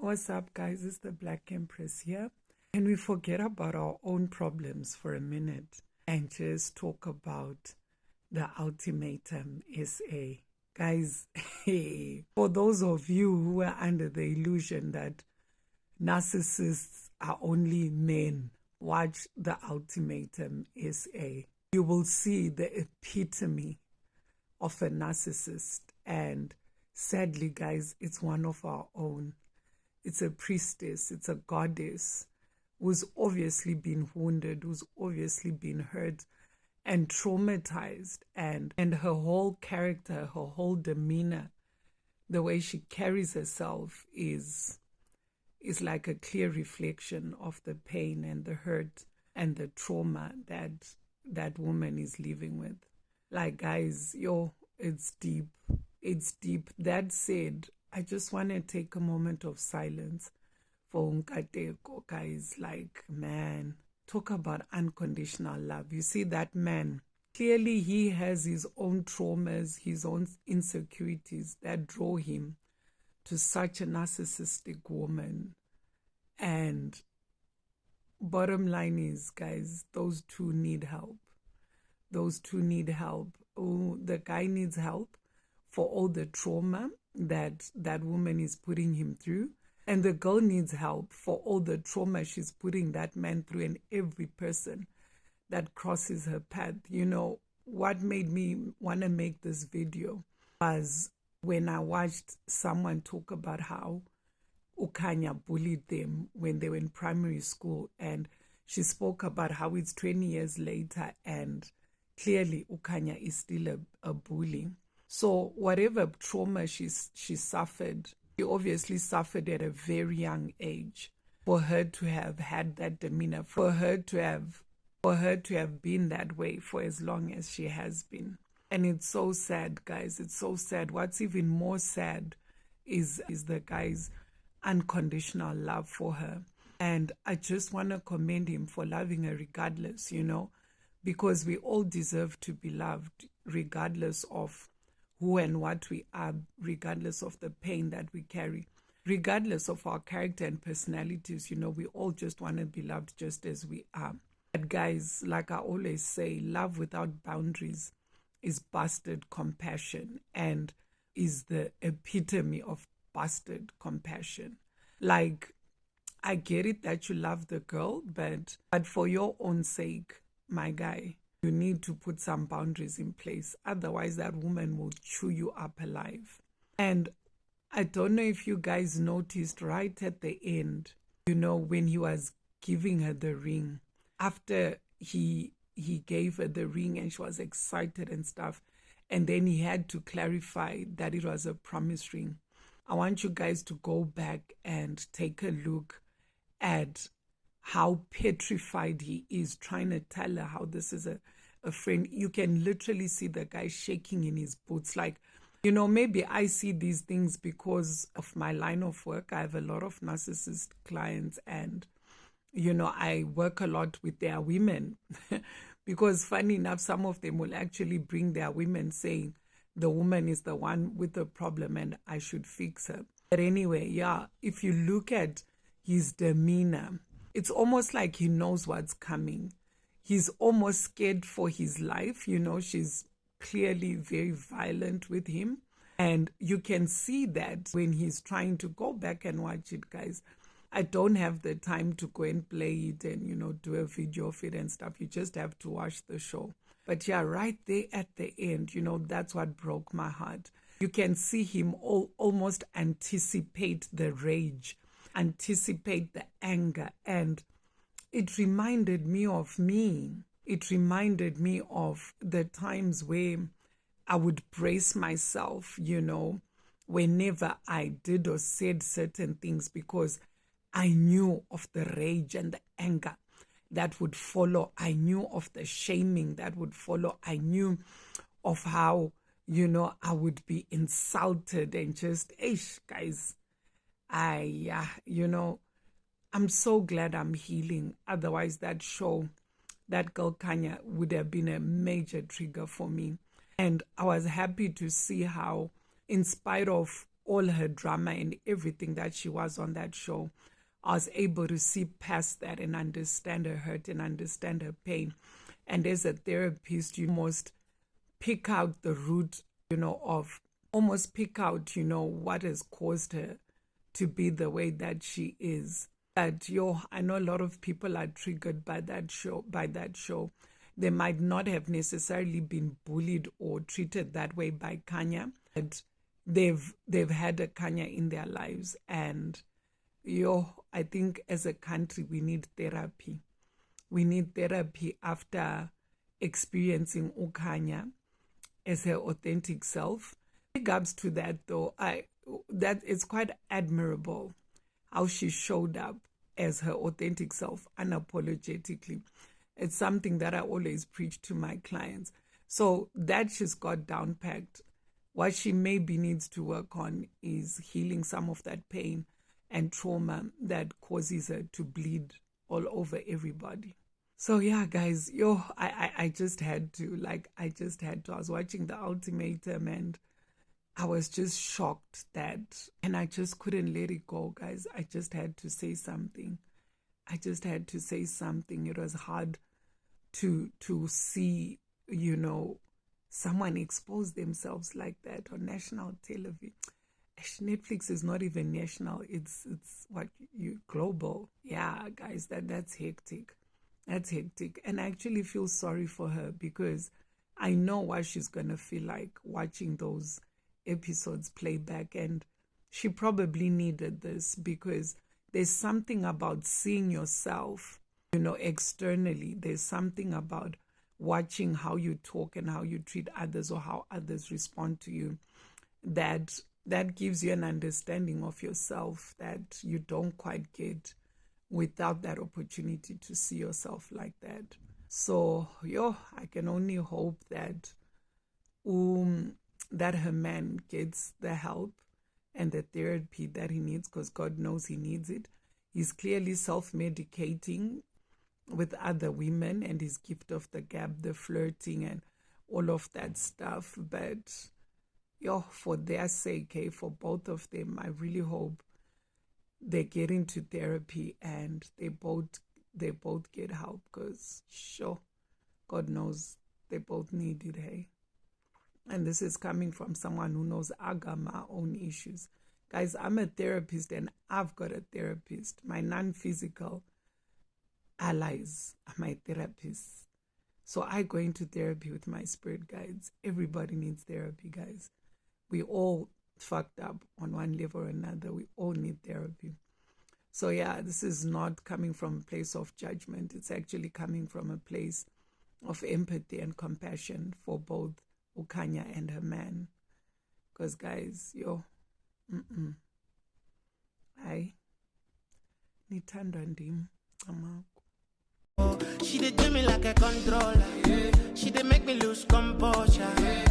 What's up, guys? It's the Black Empress here. Can we forget about our own problems for a minute and just talk about the Ultimatum SA? Guys, for those of you who are under the illusion that narcissists are only men, watch the Ultimatum SA. You will see the epitome of a narcissist, and sadly, guys, it's one of our own. It's a priestess, it's a goddess who's obviously been wounded, who's obviously been hurt and traumatized, and her whole character, her whole demeanor, the way she carries herself is like a clear reflection of the pain and the hurt and the trauma that woman is living with. Like, guys, it's deep. It's deep. That said, I just want to take a moment of silence for Nkateko, guys. Like, man, talk about unconditional love. You see that man, clearly he has his own traumas, his own insecurities that draw him to such a narcissistic woman. And bottom line is, guys, those two need help. Those two need help. Oh, the guy needs help for all the trauma that woman is putting him through. And the girl needs help for all the trauma she's putting that man through, and every person that crosses her path. You know, what made me want to make this video was when I watched someone talk about how Ukanya bullied them when they were in primary school, and she spoke about how it's 20 years later and clearly Ukanya is still a bully. So whatever trauma she suffered, she obviously suffered at a very young age. For her to have had that demeanor, for her to have been that way for as long as she has been. And it's so sad, guys. It's so sad. What's even more sad is the guy's unconditional love for her. And I just want to commend him for loving her regardless, you know, because we all deserve to be loved regardless of who and what we are, regardless of the pain that we carry, regardless of our character and personalities. You know, we all just want to be loved just as we are. But guys, like I always say, love without boundaries is busted compassion, and is the epitome of busted compassion. Like, I get it that you love the girl, but for your own sake, my guy, you need to put some boundaries in place. Otherwise, that woman will chew you up alive. And I don't know if you guys noticed right at the end, you know, when he was giving her the ring, after he gave her the ring and she was excited and stuff, and then he had to clarify that it was a promise ring. I want you guys to go back and take a look at how petrified he is, trying to tell her how this is a friend. You can literally see the guy shaking in his boots. Like, you know, maybe I see these things because of my line of work. I have a lot of narcissist clients, and, you know, I work a lot with their women because funny enough, some of them will actually bring their women saying the woman is the one with the problem and I should fix her. But anyway, yeah, if you look at his demeanor, it's almost like he knows what's coming. He's almost scared for his life. You know, she's clearly very violent with him. And you can see that when he's trying to go back and watch it, guys. I don't have the time to go and play it and, you know, do a video of it and stuff. You just have to watch the show. But yeah, right there at the end, you know, that's what broke my heart. You can see him almost anticipate the rage, anticipate the anger, and it reminded me of me. It reminded me of the times where I would brace myself, you know, whenever I did or said certain things, because I knew of the rage and the anger that would follow. I knew of the shaming that would follow. I knew of how, you know, I would be insulted and just, guys, you know, I'm so glad I'm healing. Otherwise, that show, that girl Kanya, would have been a major trigger for me. And I was happy to see how, in spite of all her drama and everything that she was on that show, I was able to see past that and understand her hurt and understand her pain. And as a therapist, you must pick out the root, of almost pick out, what has caused her to be the way that she is. But I know a lot of people are triggered by that show. They might not have necessarily been bullied or treated that way by Kanya, but they've had a Kanya in their lives. And I think as a country we need therapy. We need therapy after experiencing Ukanya as her authentic self. Big ups to that though. That it's quite admirable how she showed up as her authentic self unapologetically. It's something that I always preach to my clients. So that she's got down packed. What she maybe needs to work on is healing some of that pain and trauma that causes her to bleed all over everybody. So yeah, guys, I just had to. I was watching the Ultimatum and I was just shocked and I just couldn't let it go, guys. I just had to say something. It was hard to see, someone expose themselves like that on national television. Netflix is not even national. It's global. Yeah, guys, that's hectic. That's hectic. And I actually feel sorry for her because I know what she's going to feel like watching those episodes play back. And she probably needed this because there's something about seeing yourself, externally. There's something about watching how you talk and how you treat others or how others respond to you that gives you an understanding of yourself that you don't quite get without that opportunity to see yourself like that. So, I can only hope that that her man gets the help and the therapy that he needs, because God knows he needs it. He's clearly self-medicating with other women and his gift of the gab, the flirting and all of that stuff. But for their sake, for both of them, I really hope they get into therapy and they both get help, because God knows they both need it, hey. And this is coming from someone who knows I got my own issues. Guys, I'm a therapist and I've got a therapist. My non-physical allies are my therapists. So I go into therapy with my spirit guides. Everybody needs therapy, guys. We all fucked up on one level or another. We all need therapy. So yeah, this is not coming from a place of judgment. It's actually coming from a place of empathy and compassion for both Ukanya and her man. Because guys, nithandwa ndim amako. She did do me like a controller. Yeah. She did make me lose composure. Yeah.